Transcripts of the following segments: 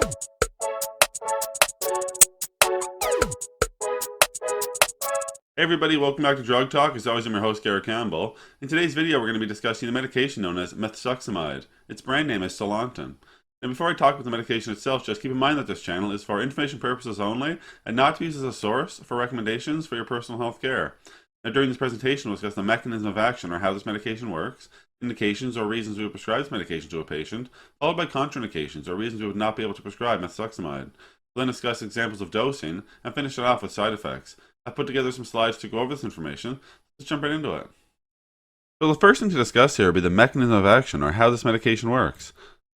Hey everybody, welcome back to Drug Talk. As always, I'm your host, Garrett Campbell. In today's video, we're going to be discussing the medication known as Methsuximide. Its brand name is Celontin. And before I talk about the medication itself, just keep in mind that this channel is for information purposes only and not to use as a source for recommendations for your personal health care. Now, during this presentation, we'll discuss the mechanism of action or how this medication works, indications or reasons we would prescribe this medication to a patient, followed by contraindications or reasons we would not be able to prescribe Methsuximide. We'll then discuss examples of dosing and finish it off with side effects. I've put together some slides to go over this information. Let's jump right into it. So the first thing to discuss here will be the mechanism of action, or how this medication works.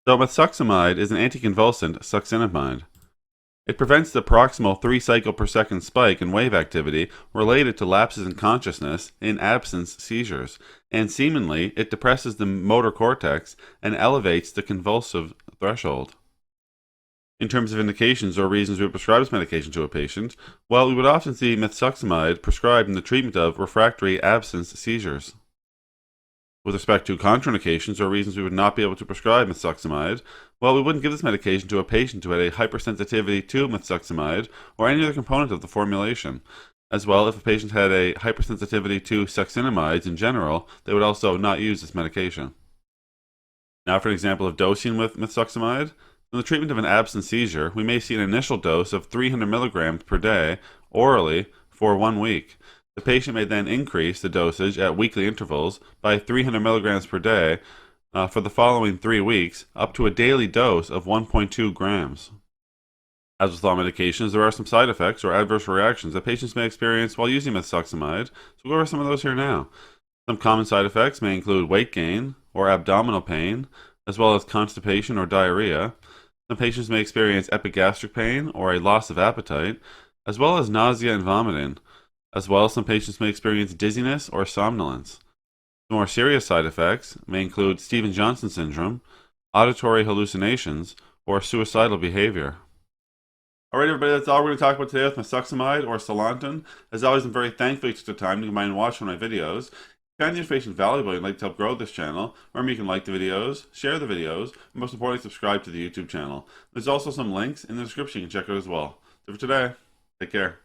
So Methsuximide is an anticonvulsant succinimide. It prevents the proximal 3 cycle per second spike in wave activity related to lapses in consciousness in absence seizures, and seemingly it depresses the motor cortex and elevates the convulsive threshold. In terms of indications or reasons we would prescribe this medication to a patient, well, we would often see Methsuximide prescribed in the treatment of refractory absence seizures. With respect to contraindications or reasons we would not be able to prescribe Methsuximide, well, we wouldn't give this medication to a patient who had a hypersensitivity to Methsuximide or any other component of the formulation. As well, if a patient had a hypersensitivity to succinimides in general, they would also not use this medication. Now for an example of dosing with Methsuximide. In the treatment of an absence seizure, we may see an initial dose of 300 milligrams per day orally for 1 week. The patient may then increase the dosage at weekly intervals by 300 milligrams per day for the following 3 weeks, up to a daily dose of 1.2 grams. As with all medications, there are some side effects or adverse reactions that patients may experience while using Methsuximide, so we'll go over some of those here now. Some common side effects may include weight gain or abdominal pain, as well as constipation or diarrhea. Some patients may experience epigastric pain or a loss of appetite, as well as nausea and vomiting. As well, some patients may experience dizziness or somnolence. Some more serious side effects may include Stevens-Johnson syndrome, auditory hallucinations, or suicidal behavior. Alright everybody, that's all we're going to talk about today with Methsuximide or Celontin. As always, I'm very thankful you took the time to come by and watch one of my videos. If you find the information valuable and you'd like to help grow this channel, remember you can like the videos, share the videos, and most importantly, subscribe to the YouTube channel. There's also some links in the description you can check out as well. So for today, take care.